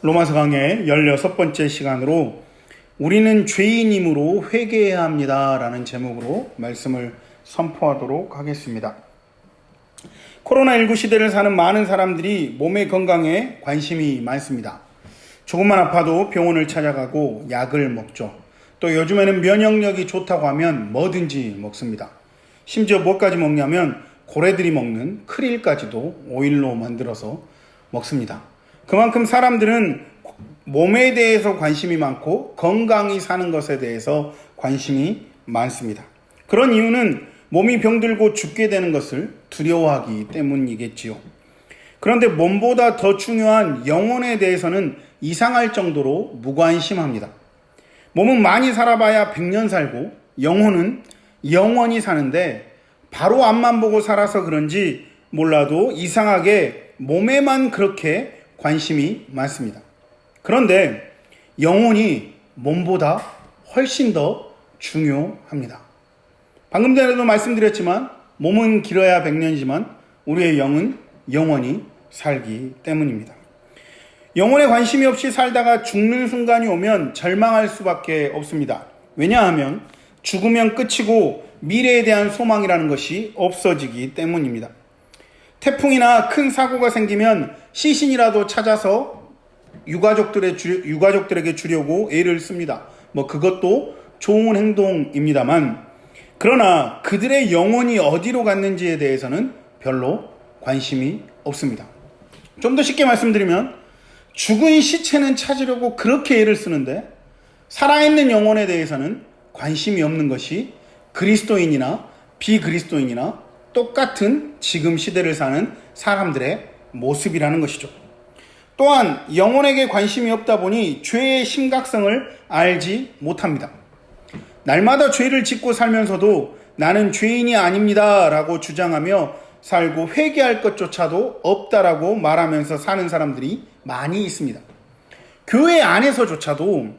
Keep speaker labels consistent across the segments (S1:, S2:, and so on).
S1: 로마서 강의 16번째 시간으로 우리는 죄인이므로 회개해야 합니다 라는 제목으로 말씀을 선포하도록 하겠습니다. 코로나19 시대를 사는 많은 사람들이 몸의 건강에 관심이 많습니다. 조금만 아파도 병원을 찾아가고 약을 먹죠. 또 요즘에는 면역력이 좋다고 하면 뭐든지 먹습니다. 심지어 뭐까지 먹냐면 고래들이 먹는 크릴까지도 오일로 만들어서 먹습니다. 그만큼 사람들은 몸에 대해서 관심이 많고 건강히 사는 것에 대해서 관심이 많습니다. 그런 이유는 몸이 병들고 죽게 되는 것을 두려워하기 때문이겠지요. 그런데 몸보다 더 중요한 영혼에 대해서는 이상할 정도로 무관심합니다. 몸은 많이 살아봐야 100년 살고 영혼은 영원히 사는데 바로 앞만 보고 살아서 그런지 몰라도 이상하게 몸에만 그렇게 관심이 많습니다. 그런데 영혼이 몸보다 훨씬 더 중요합니다. 방금 전에도 말씀드렸지만 몸은 길어야 100년이지만 우리의 영은 영원히 살기 때문입니다. 영혼에 관심이 없이 살다가 죽는 순간이 오면 절망할 수밖에 없습니다. 왜냐하면 죽으면 끝이고 미래에 대한 소망이라는 것이 없어지기 때문입니다. 태풍이나 큰 사고가 생기면 시신이라도 찾아서 유가족들에게 주려고 애를 씁니다. 그것도 좋은 행동입니다만, 그러나 그들의 영혼이 어디로 갔는지에 대해서는 별로 관심이 없습니다. 좀 더 쉽게 말씀드리면 죽은 시체는 찾으려고 그렇게 애를 쓰는데 살아있는 영혼에 대해서는 관심이 없는 것이 그리스도인이나 비그리스도인이나 똑같은 지금 시대를 사는 사람들의 모습이라는 것이죠. 또한 영혼에게 관심이 없다 보니 죄의 심각성을 알지 못합니다. 날마다 죄를 짓고 살면서도 나는 죄인이 아닙니다 라고 주장하며 살고 회개할 것조차도 없다라고 말하면서 사는 사람들이 많이 있습니다. 교회 안에서조차도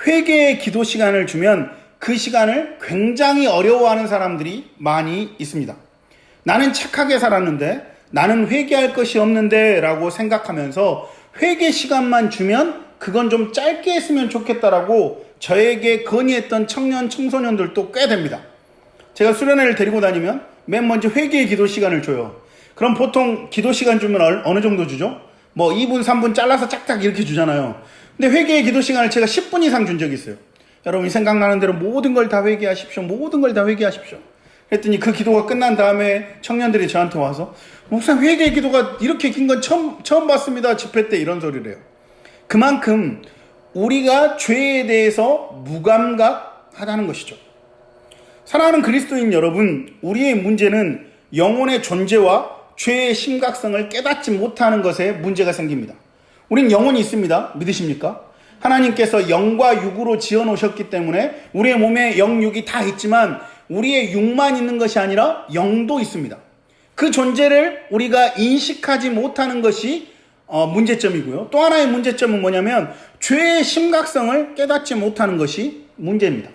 S1: 회개의 기도 시간을 주면 그 시간을 굉장히 어려워하는 사람들이 많이 있습니다. 나는 착하게 살았는데, 나는 회개할 것이 없는데 라고 생각하면서 회개 시간만 주면 그건 좀 짧게 했으면 좋겠다라고 저에게 건의했던 청년, 청소년들도 꽤 됩니다. 제가 수련회를 데리고 다니면 맨 먼저 회개의 기도 시간을 줘요. 그럼 보통 기도 시간 주면 어느 정도 주죠? 2분, 3분 잘라서 짝짝 이렇게 주잖아요. 근데 회개의 기도 시간을 제가 10분 이상 준 적이 있어요. 여러분이 생각나는 대로 모든 걸 다 회개하십시오. 모든 걸 다 회개하십시오. 그랬더니 그 기도가 끝난 다음에 청년들이 저한테 와서 목사님 회개의 기도가 이렇게 긴 건 처음 봤습니다. 집회 때 이런 소리를 해요. 그만큼 우리가 죄에 대해서 무감각하다는 것이죠. 사랑하는 그리스도인 여러분, 우리의 문제는 영혼의 존재와 죄의 심각성을 깨닫지 못하는 것에 문제가 생깁니다. 우린 영혼이 있습니다. 믿으십니까? 하나님께서 영과 육으로 지어놓으셨기 때문에 우리의 몸에 영육이 다 있지만 우리의 육만 있는 것이 아니라 영도 있습니다. 그 존재를 우리가 인식하지 못하는 것이 문제점이고요. 또 하나의 문제점은 뭐냐면 죄의 심각성을 깨닫지 못하는 것이 문제입니다.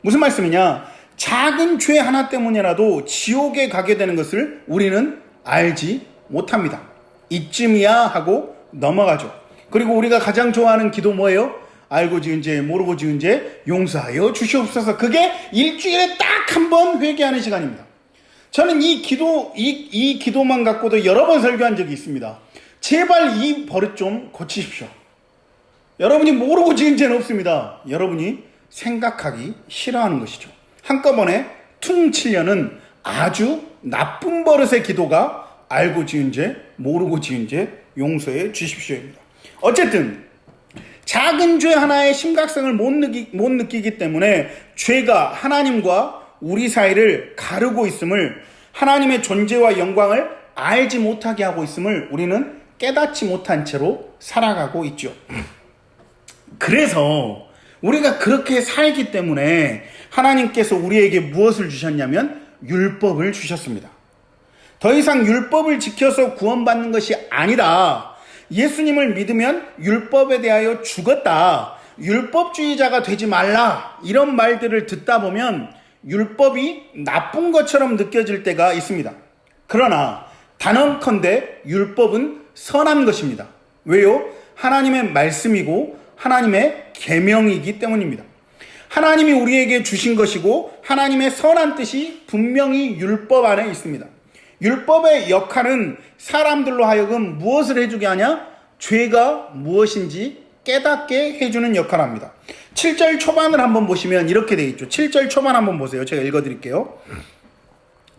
S1: 무슨 말씀이냐? 작은 죄 하나 때문이라도 지옥에 가게 되는 것을 우리는 알지 못합니다. 이쯤이야 하고 넘어가죠. 그리고 우리가 가장 좋아하는 기도 뭐예요? 알고 지은 죄, 모르고 지은 죄 용서하여 주시옵소서. 그게 일주일에 딱 한 번 회개하는 시간입니다. 저는 이 기도만 갖고도 여러 번 설교한 적이 있습니다. 제발 이 버릇 좀 고치십시오. 여러분이 모르고 지은 죄는 없습니다. 여러분이 생각하기 싫어하는 것이죠. 한꺼번에 퉁 치려는 아주 나쁜 버릇의 기도가 알고 지은 죄, 모르고 지은 죄 용서해 주십시오입니다. 어쨌든 작은 죄 하나의 심각성을 못 느끼기 때문에 죄가 하나님과 우리 사이를 가르고 있음을, 하나님의 존재와 영광을 알지 못하게 하고 있음을 우리는 깨닫지 못한 채로 살아가고 있죠. 그래서 우리가 그렇게 살기 때문에 하나님께서 우리에게 무엇을 주셨냐면 율법을 주셨습니다. 더 이상 율법을 지켜서 구원받는 것이 아니라 예수님을 믿으면 율법에 대하여 죽었다, 율법주의자가 되지 말라, 이런 말들을 듣다 보면 율법이 나쁜 것처럼 느껴질 때가 있습니다. 그러나 단언컨대 율법은 선한 것입니다. 왜요? 하나님의 말씀이고 하나님의 계명이기 때문입니다. 하나님이 우리에게 주신 것이고 하나님의 선한 뜻이 분명히 율법 안에 있습니다. 율법의 역할은 사람들로 하여금 무엇을 해주게 하냐? 죄가 무엇인지 깨닫게 해주는 역할을 합니다. 7절 초반을 한번 보시면 이렇게 되어 있죠. 7절 초반 한번 보세요. 제가 읽어드릴게요.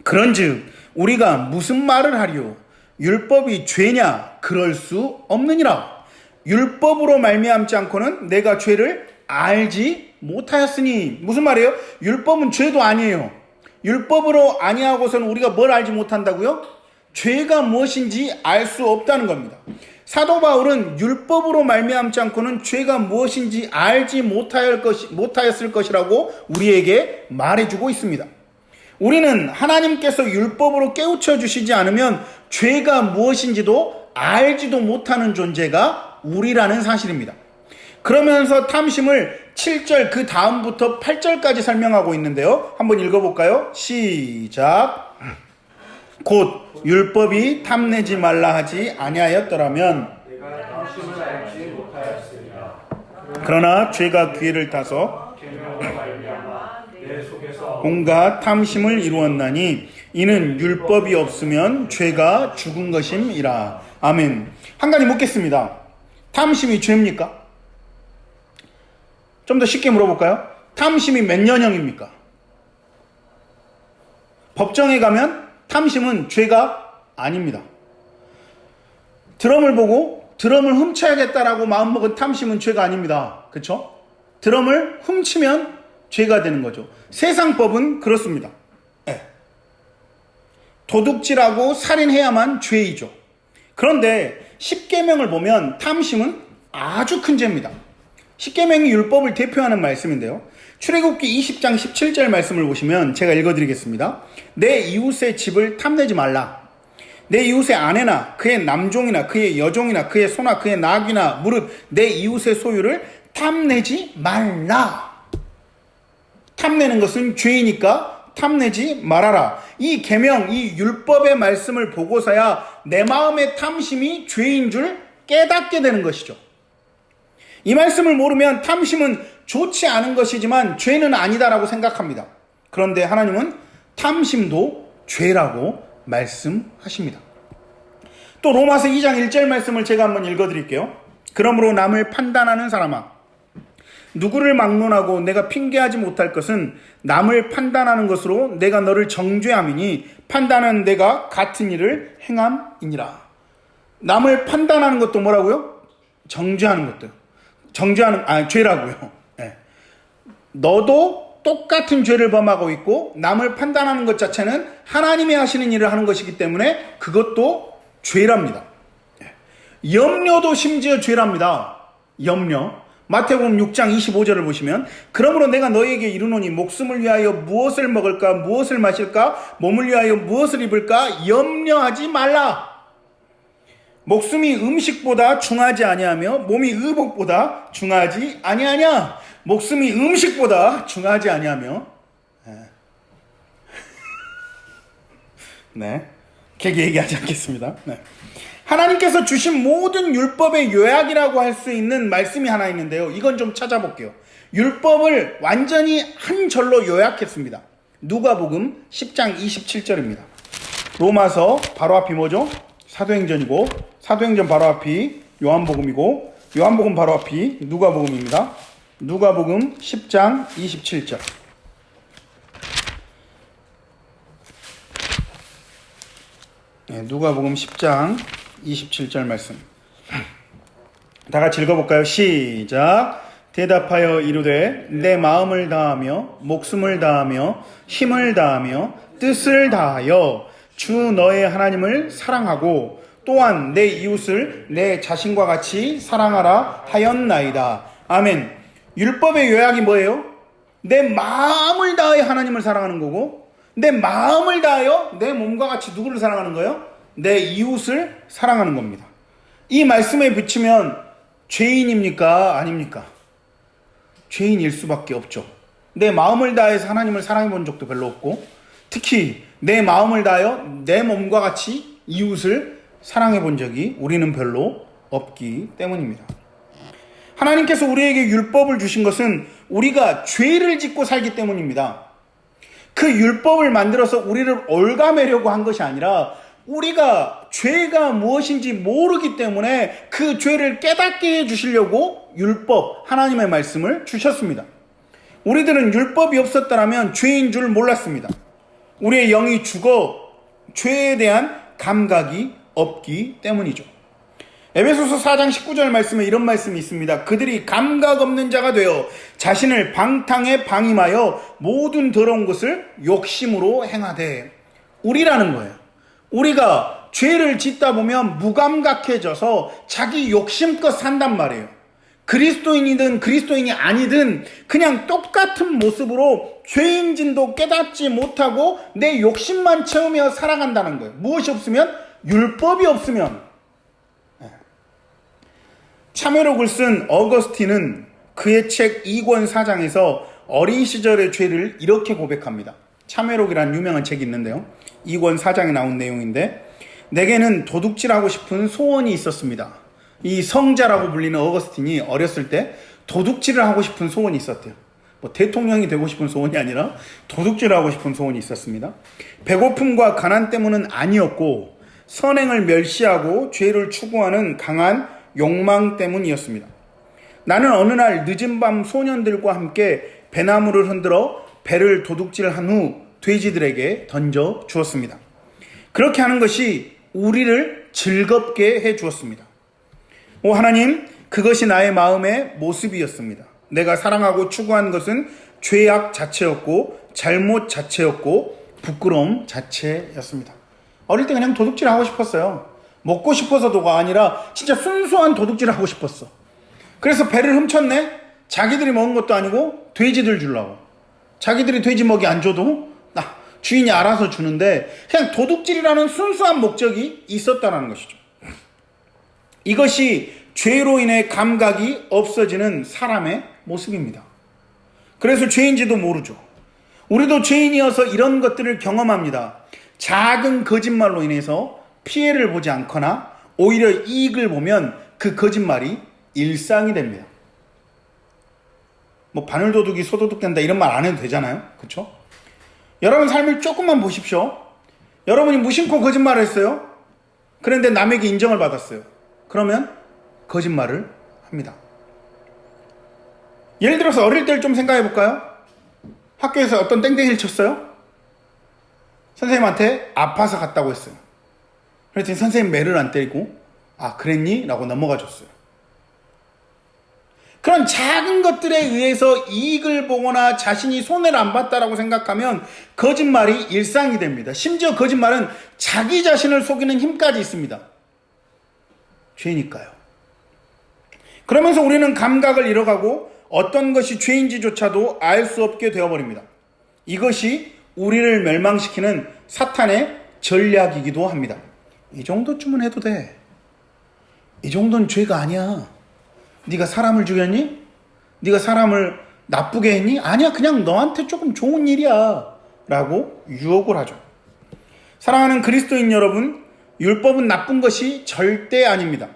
S1: 그런즉 우리가 무슨 말을 하리요? 율법이 죄냐? 그럴 수 없느니라. 율법으로 말미암지 않고는 내가 죄를 알지 못하였으니. 무슨 말이에요? 율법은 죄도 아니에요. 율법으로 아니하고서는 우리가 뭘 알지 못한다고요? 죄가 무엇인지 알 수 없다는 겁니다. 사도 바울은 율법으로 말미암지 않고는 죄가 무엇인지 알지 못하였을 것이라고 우리에게 말해주고 있습니다. 우리는 하나님께서 율법으로 깨우쳐 주시지 않으면 죄가 무엇인지도 알지도 못하는 존재가 우리라는 사실입니다. 그러면서 탐심을 7절 그 다음부터 8절까지 설명하고 있는데요. 한번 읽어볼까요? 시작. 곧 율법이 탐내지 말라 하지 아니하였더라면 그러나 죄가 기회를 타서 온갖 탐심을 이루었나니 이는 율법이 없으면 죄가 죽은 것임이라. 아멘. 한 가지 묻겠습니다. 탐심이 죄입니까? 좀 더 쉽게 물어볼까요? 탐심이 몇 년형입니까? 법정에 가면 탐심은 죄가 아닙니다. 드럼을 보고 드럼을 훔쳐야겠다라고 마음먹은 탐심은 죄가 아닙니다. 그렇죠? 드럼을 훔치면 죄가 되는 거죠. 세상법은 그렇습니다. 네. 도둑질하고 살인해야만 죄이죠. 그런데 십계명을 보면 탐심은 아주 큰 죄입니다. 십계명이 율법을 대표하는 말씀인데요. 출애굽기 20장 17절 말씀을 보시면 제가 읽어드리겠습니다. 내 이웃의 집을 탐내지 말라. 내 이웃의 아내나 그의 남종이나 그의 여종이나 그의 소나 그의 낙이나 무릇 내 이웃의 소유를 탐내지 말라. 탐내는 것은 죄이니까 탐내지 말아라. 이 계명, 이 율법의 말씀을 보고서야 내 마음의 탐심이 죄인 줄 깨닫게 되는 것이죠. 이 말씀을 모르면 탐심은 좋지 않은 것이지만 죄는 아니다라고 생각합니다. 그런데 하나님은 탐심도 죄라고 말씀하십니다. 또 로마서 2장 1절 말씀을 제가 한번 읽어드릴게요. 그러므로 남을 판단하는 사람아, 누구를 막론하고 내가 핑계하지 못할 것은 남을 판단하는 것으로 내가 너를 정죄함이니 판단은 내가 같은 일을 행함이니라. 남을 판단하는 것도 뭐라고요? 정죄하는 것도. 죄라고요. 네. 너도 똑같은 죄를 범하고 있고 남을 판단하는 것 자체는 하나님이 하시는 일을 하는 것이기 때문에 그것도 죄랍니다. 네. 염려도 심지어 죄랍니다. 염려. 마태복음 6장 25절을 보시면 그러므로 내가 너희에게 이르노니 목숨을 위하여 무엇을 먹을까 무엇을 마실까 몸을 위하여 무엇을 입을까 염려하지 말라. 목숨이 음식보다 중하지 아니하며 몸이 의복보다 중하지 아니하냐. 목숨이 음식보다 중하지 아니하며. 네, 길게 얘기하지 않겠습니다. 네. 하나님께서 주신 모든 율법의 요약이라고 할 수 있는 말씀이 하나 있는데요. 이건 좀 찾아볼게요. 율법을 완전히 한 절로 요약했습니다. 누가복음 10장 27절입니다. 로마서 바로 앞이 뭐죠? 사도행전이고 사도행전 바로 앞이 요한복음이고 요한복음 바로 앞이 누가복음입니다. 누가복음 10장 27절. 네, 누가복음 10장 27절 말씀. 다 같이 읽어볼까요? 시작. 대답하여 이르되 내 마음을 다하며 목숨을 다하며 힘을 다하며 뜻을 다하여 주 너의 하나님을 사랑하고 또한 내 이웃을 내 자신과 같이 사랑하라 하였나이다. 아멘. 율법의 요약이 뭐예요? 내 마음을 다하여 하나님을 사랑하는 거고 내 마음을 다하여 내 몸과 같이 누구를 사랑하는 거예요? 내 이웃을 사랑하는 겁니다. 이 말씀에 비추면 죄인입니까? 아닙니까? 죄인일 수밖에 없죠. 내 마음을 다해서 하나님을 사랑해 본 적도 별로 없고 특히 내 마음을 다하여 내 몸과 같이 이웃을 사랑해 본 적이 우리는 별로 없기 때문입니다. 하나님께서 우리에게 율법을 주신 것은 우리가 죄를 짓고 살기 때문입니다. 그 율법을 만들어서 우리를 옭아매려고 한 것이 아니라 우리가 죄가 무엇인지 모르기 때문에 그 죄를 깨닫게 해주시려고 율법, 하나님의 말씀을 주셨습니다. 우리들은 율법이 없었더라면 죄인 줄 몰랐습니다. 우리의 영이 죽어 죄에 대한 감각이 없기 때문이죠. 에베소서 4장 19절 말씀에 이런 말씀이 있습니다. 그들이 감각 없는 자가 되어 자신을 방탕에 방임하여 모든 더러운 것을 욕심으로 행하되. 우리라는 거예요. 우리가 죄를 짓다 보면 무감각해져서 자기 욕심껏 산단 말이에요. 그리스도인이든 그리스도인이 아니든 그냥 똑같은 모습으로 죄인진도 깨닫지 못하고 내 욕심만 채우며 살아간다는 거예요. 무엇이 없으면? 율법이 없으면. 참회록을 쓴 어거스틴은 그의 책 2권 4장에서 어린 시절의 죄를 이렇게 고백합니다. 참회록이라는 유명한 책이 있는데요. 2권 4장에 나온 내용인데, 내게는 도둑질하고 싶은 소원이 있었습니다. 이 성자라고 불리는 어거스틴이 어렸을 때 도둑질을 하고 싶은 소원이 있었대요. 뭐 대통령이 되고 싶은 소원이 아니라 도둑질을 하고 싶은 소원이 있었습니다. 배고픔과 가난 때문은 아니었고 선행을 멸시하고 죄를 추구하는 강한 욕망 때문이었습니다. 나는 어느 날 늦은 밤 소년들과 함께 배나무를 흔들어 배를 도둑질한 후 돼지들에게 던져 주었습니다. 그렇게 하는 것이 우리를 즐겁게 해 주었습니다. 오 하나님, 그것이 나의 마음의 모습이었습니다. 내가 사랑하고 추구한 것은 죄악 자체였고 잘못 자체였고 부끄러움 자체였습니다. 어릴 때 그냥 도둑질 하고 싶었어요. 먹고 싶어서도가 아니라 진짜 순수한 도둑질 하고 싶었어. 그래서 배를 훔쳤네? 자기들이 먹은 것도 아니고 돼지들 주려고. 자기들이 돼지 먹이 안 줘도 주인이 알아서 주는데 그냥 도둑질이라는 순수한 목적이 있었다는 것이죠. 이것이 죄로 인해 감각이 없어지는 사람의 모습입니다. 그래서 죄인지도 모르죠. 우리도 죄인이어서 이런 것들을 경험합니다. 작은 거짓말로 인해서 피해를 보지 않거나 오히려 이익을 보면 그 거짓말이 일상이 됩니다. 뭐 바늘도둑이 소도둑 된다 이런 말 안 해도 되잖아요. 그렇죠? 여러분 삶을 조금만 보십시오. 여러분이 무심코 거짓말을 했어요. 그런데 남에게 인정을 받았어요. 그러면 거짓말을 합니다. 예를 들어서 어릴 때를 좀 생각해 볼까요? 학교에서 어떤 땡땡이를 쳤어요. 선생님한테 아파서 갔다고 했어요. 그랬더니 선생님 매를 안 때리고 그랬니? 라고 넘어가 줬어요. 그런 작은 것들에 의해서 이익을 보거나 자신이 손해를 안 봤다라고 생각하면 거짓말이 일상이 됩니다. 심지어 거짓말은 자기 자신을 속이는 힘까지 있습니다. 죄니까요. 그러면서 우리는 감각을 잃어가고 어떤 것이 죄인지조차도 알 수 없게 되어버립니다. 이것이 우리를 멸망시키는 사탄의 전략이기도 합니다. 이 정도쯤은 해도 돼. 이 정도는 죄가 아니야. 네가 사람을 죽였니? 네가 사람을 나쁘게 했니? 아니야, 그냥 너한테 조금 좋은 일이야 라고 유혹을 하죠. 사랑하는 그리스도인 여러분, 율법은 나쁜 것이 절대 아닙니다.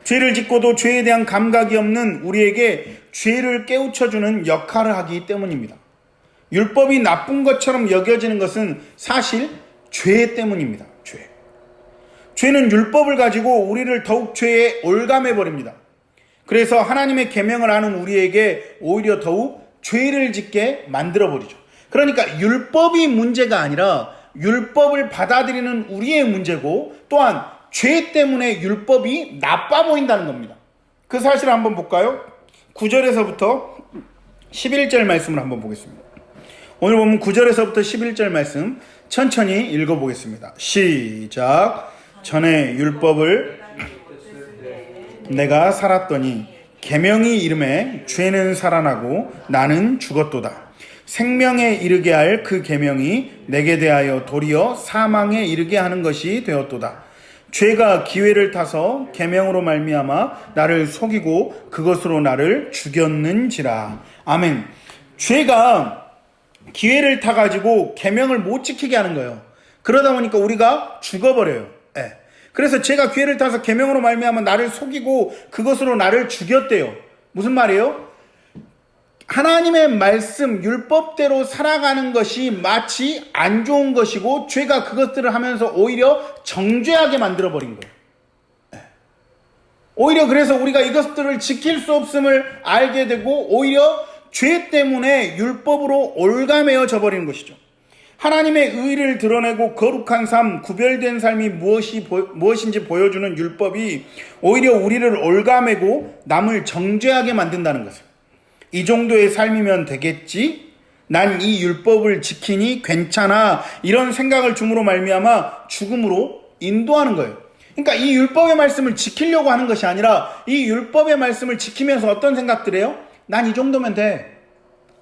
S1: 죄를 짓고도 죄에 대한 감각이 없는 우리에게 죄를 깨우쳐주는 역할을 하기 때문입니다. 율법이 나쁜 것처럼 여겨지는 것은 사실 죄 때문입니다. 죄는 율법을 가지고 우리를 더욱 죄에 올감해버립니다. 그래서 하나님의 계명을 아는 우리에게 오히려 더욱 죄를 짓게 만들어버리죠. 그러니까 율법이 문제가 아니라 율법을 받아들이는 우리의 문제고, 또한 죄 때문에 율법이 나빠 보인다는 겁니다. 그 사실을 한번 볼까요? 9절에서부터 11절 말씀을 한번 보겠습니다. 오늘 보면 9절에서부터 11절 말씀 천천히 읽어보겠습니다. 시작. 전에 율법을 내가 살았더니 계명이 이름에 죄는 살아나고 나는 죽었도다. 생명에 이르게 할 그 계명이 내게 대하여 도리어 사망에 이르게 하는 것이 되었도다. 죄가 기회를 타서 계명으로 말미암아 나를 속이고 그것으로 나를 죽였는지라. 아멘. 죄가 기회를 타가지고 계명을 못 지키게 하는 거예요. 그러다 보니까 우리가 죽어버려요. 그래서 제가 기회를 타서 계명으로 말미암아 나를 속이고 그것으로 나를 죽였대요. 무슨 말이에요? 하나님의 말씀, 율법대로 살아가는 것이 마치 안 좋은 것이고 죄가 그것들을 하면서 오히려 정죄하게 만들어버린 거예요. 오히려 그래서 우리가 이것들을 지킬 수 없음을 알게 되고 오히려 죄 때문에 율법으로 올가매어져 버리는 것이죠. 하나님의 의를 드러내고 거룩한 삶, 구별된 삶이 무엇인지 보여주는 율법이 오히려 우리를 올가매고 남을 정죄하게 만든다는 것을. 이 정도의 삶이면 되겠지? 난 이 율법을 지키니 괜찮아. 이런 생각을 줌으로 말미암아 죽음으로 인도하는 거예요. 그러니까 이 율법의 말씀을 지키려고 하는 것이 아니라 이 율법의 말씀을 지키면서 어떤 생각들 해요? 난 이 정도면 돼.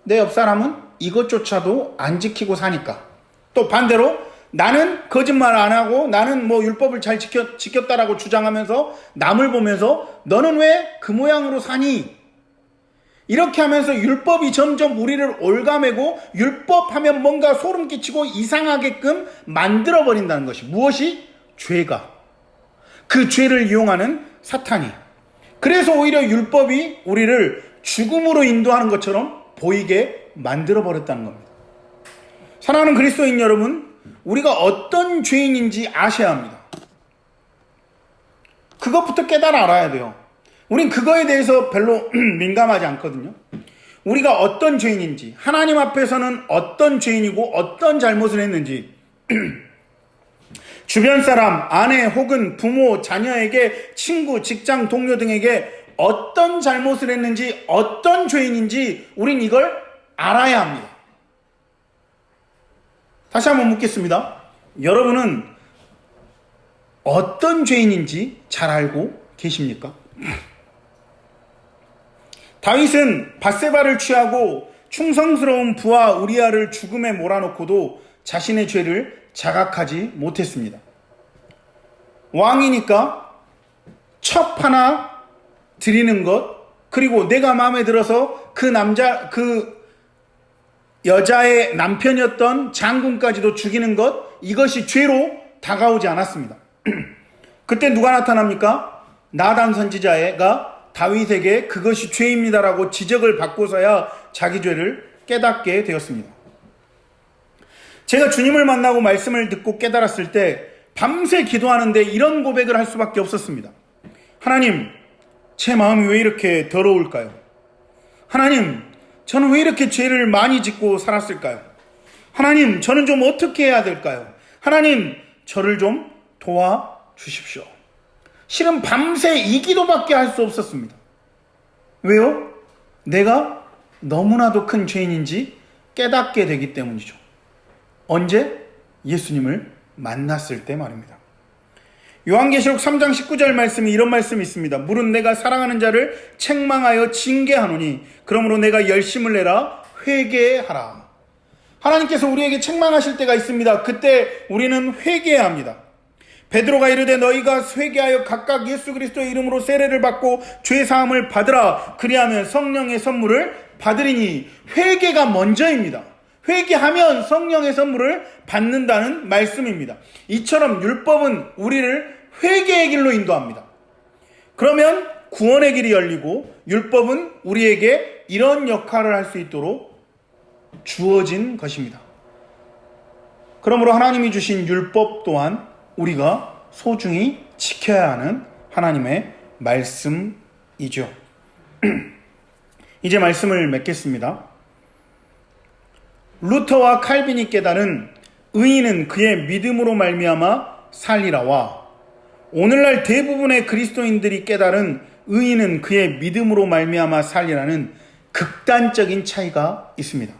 S1: 내 옆 사람은 이것조차도 안 지키고 사니까. 또 반대로 나는 거짓말 안 하고 나는 뭐 율법을 잘 지켰다라고 주장하면서 남을 보면서 너는 왜 그 모양으로 사니? 이렇게 하면서 율법이 점점 우리를 올가매고 율법하면 뭔가 소름 끼치고 이상하게끔 만들어버린다는 것이 무엇이? 죄가. 그 죄를 이용하는 사탄이. 그래서 오히려 율법이 우리를 죽음으로 인도하는 것처럼 보이게 만들어버렸다는 겁니다. 사랑하는 그리스도인 여러분, 우리가 어떤 죄인인지 아셔야 합니다. 그것부터 깨달아 알아야 돼요. 우린 그거에 대해서 별로 민감하지 않거든요. 우리가 어떤 죄인인지, 하나님 앞에서는 어떤 죄인이고 어떤 잘못을 했는지 주변 사람, 아내 혹은 부모, 자녀에게 친구, 직장 동료 등에게 어떤 잘못을 했는지 어떤 죄인인지 우린 이걸 알아야 합니다. 다시 한번 묻겠습니다. 여러분은 어떤 죄인인지 잘 알고 계십니까? 다윗은 밧세바를 취하고 충성스러운 부하 우리아를 죽음에 몰아넣고도 자신의 죄를 자각하지 못했습니다. 왕이니까 첩 하나 드리는 것, 그리고 내가 마음에 들어서 그 여자의 남편이었던 장군까지도 죽이는 것, 이것이 죄로 다가오지 않았습니다. 그때 누가 나타납니까? 나단 선지자가 다윗에게 그것이 죄입니다라고 지적을 받고서야 자기 죄를 깨닫게 되었습니다. 제가 주님을 만나고 말씀을 듣고 깨달았을 때 밤새 기도하는데 이런 고백을 할 수밖에 없었습니다. 하나님, 제 마음이 왜 이렇게 더러울까요? 하나님, 저는 왜 이렇게 죄를 많이 짓고 살았을까요? 하나님, 저는 좀 어떻게 해야 될까요? 하나님, 저를 좀 도와주십시오. 실은 밤새 이 기도밖에 할 수 없었습니다. 왜요? 내가 너무나도 큰 죄인인지 깨닫게 되기 때문이죠. 언제? 예수님을 만났을 때 말입니다. 요한계시록 3장 19절 말씀이 이런 말씀이 있습니다. 물은 내가 사랑하는 자를 책망하여 징계하노니 그러므로 내가 열심을 내라 회개하라. 하나님께서 우리에게 책망하실 때가 있습니다. 그때 우리는 회개해야 합니다. 베드로가 이르되 너희가 회개하여 각각 예수 그리스도의 이름으로 세례를 받고 죄 사함을 받으라. 그리하면 성령의 선물을 받으리니. 회개가 먼저입니다. 회개하면 성령의 선물을 받는다는 말씀입니다. 이처럼 율법은 우리를 회개의 길로 인도합니다. 그러면 구원의 길이 열리고 율법은 우리에게 이런 역할을 할 수 있도록 주어진 것입니다. 그러므로 하나님이 주신 율법 또한 우리가 소중히 지켜야 하는 하나님의 말씀이죠. 이제 말씀을 맺겠습니다. 루터와 칼빈이 깨달은 의인은 그의 믿음으로 말미암아 살리라와 오늘날 대부분의 그리스도인들이 깨달은 의인은 그의 믿음으로 말미암아 살리라는 극단적인 차이가 있습니다.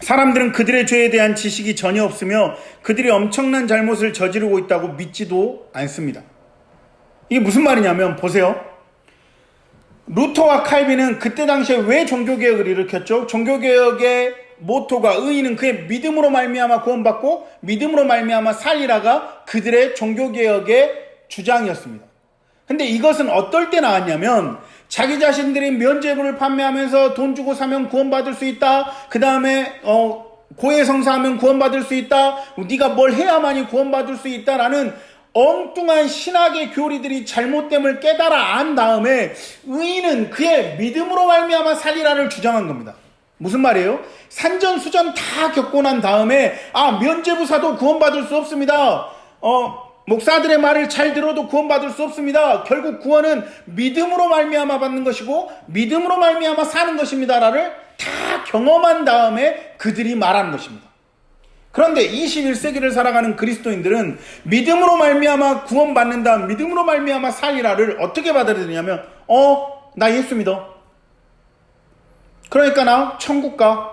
S1: 사람들은 그들의 죄에 대한 지식이 전혀 없으며 그들이 엄청난 잘못을 저지르고 있다고 믿지도 않습니다. 이게 무슨 말이냐면 보세요. 루터와 칼빈은 그때 당시에 왜 종교개혁을 일으켰죠? 종교개혁의 모토가 의인은 그의 믿음으로 말미암아 구원받고 믿음으로 말미암아 살리라가 그들의 종교개혁의 주장이었습니다. 근데 이것은 어떨 때 나왔냐면 자기 자신들이 면죄부를 판매하면서 돈 주고 사면 구원받을 수 있다. 그 다음에 고해성사하면 구원받을 수 있다. 네가 뭘 해야만이 구원받을 수 있다라는 엉뚱한 신학의 교리들이 잘못됨을 깨달아 안 다음에 의인은 그의 믿음으로 말미암아 살리라를 주장한 겁니다. 무슨 말이에요? 산전수전 다 겪고 난 다음에 면죄부사도 구원받을 수 없습니다. 목사들의 말을 잘 들어도 구원받을 수 없습니다. 결국 구원은 믿음으로 말미암아 받는 것이고 믿음으로 말미암아 사는 것입니다라를 다 경험한 다음에 그들이 말하는 것입니다. 그런데 21세기를 살아가는 그리스도인들은 믿음으로 말미암아 구원받는다, 믿음으로 말미암아 살리라를 어떻게 받아들이냐면 나 예수 믿어. 그러니까 나 천국 가.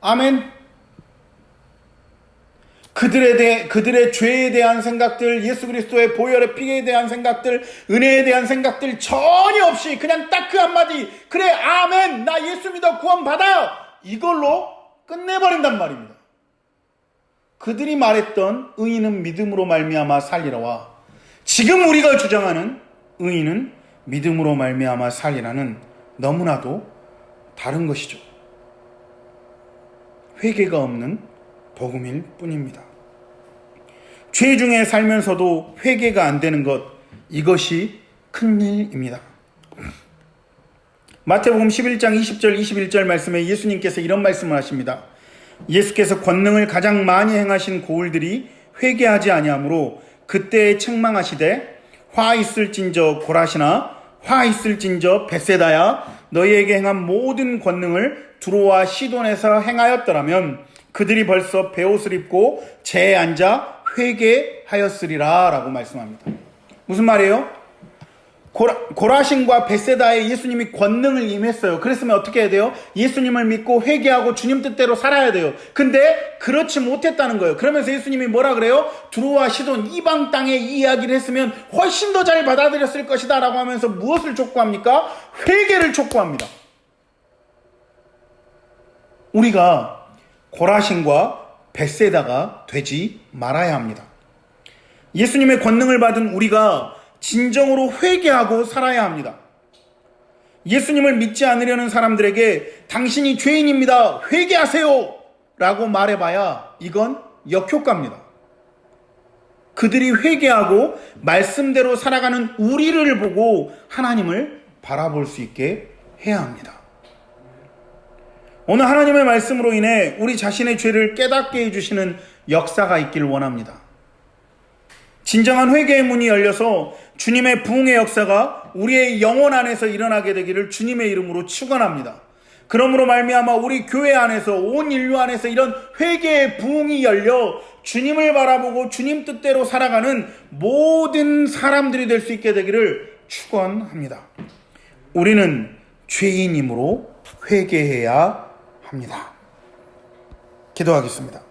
S1: 아멘. 그들의 죄에 대한 생각들, 예수 그리스도의 보혈의 피에 대한 생각들, 은혜에 대한 생각들 전혀 없이 그냥 딱 그 한마디, 그래 아멘, 나 예수 믿어, 구원 받아, 이걸로 끝내버린단 말입니다. 그들이 말했던 의인은 믿음으로 말미암아 살리라와 지금 우리가 주장하는 의인은 믿음으로 말미암아 살리라는 너무나도 다른 것이죠. 회개가 없는 복음일 뿐입니다. 죄 중에 살면서도 회개가 안 되는 것, 이것이 큰일입니다. 마태복음 11장 20절 21절 말씀에 예수님께서 이런 말씀을 하십니다. 예수께서 권능을 가장 많이 행하신 고을들이 회개하지 아니하므로 그때에 책망하시되 화 있을진저 고라시나 화 있을진저 벳세다야 너희에게 행한 모든 권능을 두로와 시돈에서 행하였더라면 그들이 벌써 베옷을 입고 재에 앉아 회개하였으리라 라고 말씀합니다. 무슨 말이에요? 고라신과 벳세다에 예수님이 권능을 임했어요. 그랬으면 어떻게 해야 돼요? 예수님을 믿고 회개하고 주님 뜻대로 살아야 돼요. 근데 그렇지 못했다는 거예요. 그러면서 예수님이 뭐라 그래요? 두로와 시돈 이방 땅에 이 이야기를 했으면 훨씬 더 잘 받아들였을 것이다 라고 하면서 무엇을 촉구합니까? 회개를 촉구합니다. 우리가 고라신과 벳세다가 되지 말아야 합니다. 예수님의 권능을 받은 우리가 진정으로 회개하고 살아야 합니다. 예수님을 믿지 않으려는 사람들에게 당신이 죄인입니다, 회개하세요 라고 말해봐야 이건 역효과입니다. 그들이 회개하고 말씀대로 살아가는 우리를 보고 하나님을 바라볼 수 있게 해야 합니다. 오늘 하나님의 말씀으로 인해 우리 자신의 죄를 깨닫게 해주시는 역사가 있기를 원합니다. 진정한 회개의 문이 열려서 주님의 부흥의 역사가 우리의 영혼 안에서 일어나게 되기를 주님의 이름으로 축원합니다. 그러므로 말미암아 우리 교회 안에서 온 인류 안에서 이런 회개의 부흥이 열려 주님을 바라보고 주님 뜻대로 살아가는 모든 사람들이 될 수 있게 되기를 축원합니다. 우리는 죄인이므로 회개해야 합니다. 기도하겠습니다.